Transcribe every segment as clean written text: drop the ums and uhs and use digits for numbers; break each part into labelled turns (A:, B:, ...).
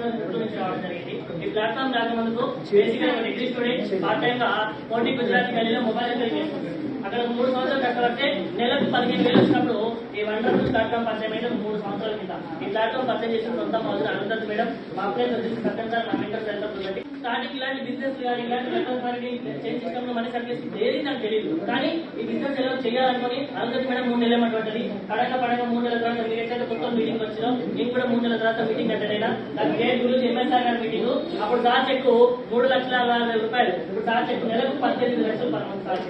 A: రావడం జరిగింది. ఈ ప్లాట్ఫామ్ రాకముందుకు బేసిక్గా డిగ్రీ స్టూడెంట్ పార్ట్ టైం గా కోటి గుజరాత్ గల్లీలో మొబైల్ రిపేర్ చేసుకుంటారు. అక్కడ 3 సంవత్సరాలు కష్టపడితే నెలకు 15,000 వచ్చినప్పుడు ఈ వండర్ఫుల్ ప్లాట్ఫామ్ పరిచయం అయితే 3 సంవత్సరాల కింద ఈ ప్లాట్ఫామ్ పరిచయం చేసిన సొంత మొదలు అనంతరం మేడం మా ప్లేస్ వచ్చేసి సత్యం సార్ నా మెంటర్ సెంటర్ స్టార్టింగ్ ఇలాంటి బిజినెస్ కానీ ఇలాంటి చేంజ్ సిస్టమ్ లో మనీ సర్వీస్ ఏది నాకు తెలియదు. కానీ ఈ బిజినెస్ ఎలా చేయాలనుకుని అనంతరం మేడం 3 నెలలు అటువంటిది పడక 3 నెలల తర్వాత మీరు ఎట్లయితే కొత్త మీటింగ్ వచ్చినా నేను కూడా 3 నెలల తర్వాత మీటింగ్ అటెండ్ అయినా నాకు గేట్ గురించి ఎంఎస్ఆర్ గారి మీటింగ్ అప్పుడు సార్ చెక్ 3,60,000 రూపాయలు ఇప్పుడు సార్ చెక్ నెలకు 18 లక్షలు పర్ మంత్ సార్.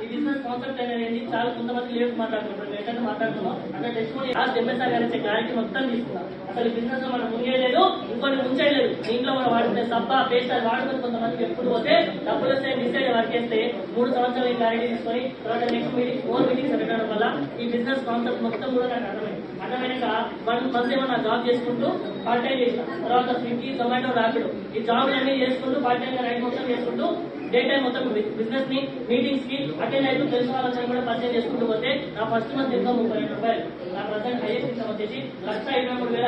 A: ఈ బిజినెస్ కాన్సెప్ట్ అనేది చాలా కొంతమంది లేట్ మాట్లాడుకుంటారు ఏంటంటే మాట్లాడుతున్నాం అక్కడ తెచ్చుకొని లాస్ట్ ఎంఎస్ఆర్ గారి క్లారిటీ మొత్తం తీసుకున్నాం. అసలు బిజినెస్ లో మనం మునిగేయలేదు ఇంకొని ముంచేయలేదు. దీంట్లో మనం వాడుతున్న సబ్బా పేస్ట్ అది వాడుకొని కొంతమందికి ఎప్పుడు పోతే డబ్బులు వస్తే డిసైడ్ వర్క్ చేస్తే 3 సంవత్సరాలు ఈ క్లారిటీ తీసుకొని తర్వాత నెక్స్ట్ మీటింగ్ 4 మీటింగ్స్ పెట్టడం వల్ల ఈ బిజినెస్ కాన్సెప్ట్ మొత్తం కూడా నాకు అర్థమైనాక 1 మంత్ ఏమో నా జాబ్ చేసుకుంటూ పార్ట్ టైం చేసిన తర్వాత స్విగ్గీ జొమాటో ర్యాపిడో ఈ జాబ్లు అన్ని చేసుకుంటూ పార్ట్ టైం గా నైట్ మొత్తం చేసుకుంటూ డే టైం మొత్తం బిజినెస్ ని మీటింగ్స్ కి అటెండ్ అయితే తెలిసిన వాళ్ళని కూడా పరిచయం చేసుకుంటూ పోతే నా ఫస్ట్ మంత్ ఇన్కమ్ 32 రూపాయలు నా ప్రజెంట్ హైయెస్ట్ ఇన్కమ్ వచ్చేసి 1,23,600.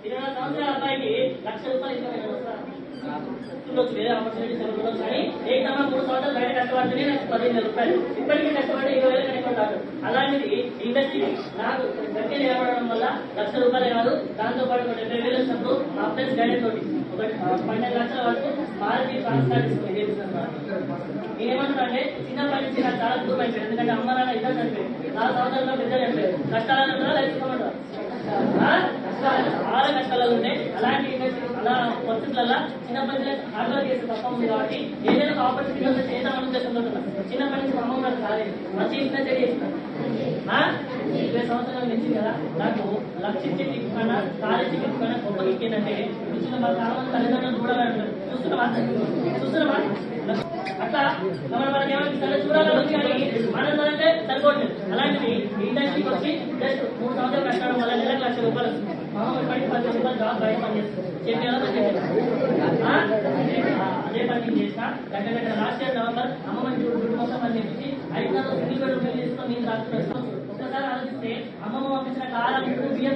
A: 24 సంవత్సరాల అబ్బాయికి 1,00,000 రూపాయలు ఇన్కమ్ ఉండొచ్చు వేరే ఆపర్చునిటీస్ ఉండొచ్చు కానీ ఏకన్నా 3 సంవత్సరాలు బయట కష్టపడితేనే నాకు 15,000 రూపాయలు ఇప్పటికీ కష్టపడి 20,000 కనుకుంటాడు. అలాంటిది ఇండస్ట్రీ నాకు గట్టిగా ఏర్పడడం వల్ల 1,00,000 రూపాయలే కాదు దాంతో పాటు 70,000 వచ్చినప్పుడు మా ఫ్రెండ్స్ గైడెన్స్ తోటి 12 లక్షల వరకు భారతీయ ట్రాన్స్పోర్ట్ ఇదే బిజినెస్ నేనేమంటున్నా అంటే చిన్నప్పటి నుంచి నాకు చాలా దూరం అయిపోయింది. ఎందుకంటే అమ్మ నాన్న ఇద్దరు చనిపోయింది 4 సంవత్సరాల్లో పెద్దలు చనిపోయారు. కష్టాలు ఉంటారా లేకపోతే చాలా కష్టాలు ఉంటాయి. అలాంటి ఇండస్ట్రీ అలా పరిస్థితులలో చిన్నప్పటి నుంచి హార్డ్ వర్క్ చేసే తప్ప ఉంది కాబట్టి ఏదైనా ఒక ఆపర్చునిటీ వస్తే చేద్దామని ఉద్దేశంతో చిన్నప్పటి నుంచి అమ్మ నాకు కాలేదు మంచి ఇచ్చిన చెడు చేసిన 20 సంవత్సరాల నుంచి కదా నాకు లక్షించే టిక్ కన్నా కాలేజీ టిక్ కన్నా గొప్ప టిక్ ఏంటంటే చూసిన చాలా మంది తల్లిదండ్రులు చూడాలంటారు. చూస్తున్నామా అట్లా మనకి ఏమైనా చూడాలని కానీ ఆనందాలంటే సరిపోవట్లేదు. అలాంటిది ఇండస్ట్రీకి వచ్చి జస్ట్ 3 సంవత్సరాలు కట్టడం వల్ల నెలకు 1,00,000 రూపాయలు వస్తుంది. ఇప్పటికి 10 రూపాయలు జాబ్ బయట పనిచేస్తుంది అదే పని చేసిన దగ్గర లాస్ట్ ఇయర్ నవంబర్ అమ్మమ్మని చుట్టూ మొత్తం పని చేసి 5,000 సింగిల్ బెడ్ రూపాయలు తీసుకొని నేను రాస్తున్నాను. ఒక్కసారి ఆలోచిస్తే అమ్మమ్మ పంపించిన కాలం బియ్యం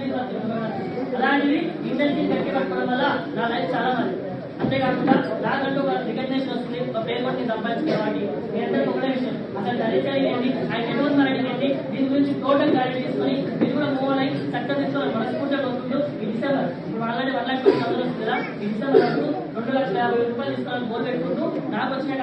A: అలాంటిది ఇండస్ట్రీ గట్టి పట్టుకోవడం వల్ల నా లైఫ్ చాలా మంది అంతేకాకుండా నాకంటూ ఒక రికగ్నేషన్ వస్తుంది ఒక పేరు పట్టి సంపాదించుకోవాలి. మీ అందరికీ ఒకటే విషయం అసలు దళిత ఏంటి ఆయన ఎటువంటి మరణి ఏంటి దీని గురించి టోటల్ క్లారిటీ తీసుకొని మీరు కూడా మూవ్ అయి చట్టం తీసుకోవాలి. మనస్ఫూర్తిగా వస్తుందో ఈ డిసెంబర్ ఇప్పుడు ఆల్రెడీ 1,00,000 వస్తుంది కదా ఈ డిసెంబర్ వరకు 2,50,000 రూపాయలు తీసుకోవాలని గోల్ పెట్టుకుంటూ నాకు వచ్చిన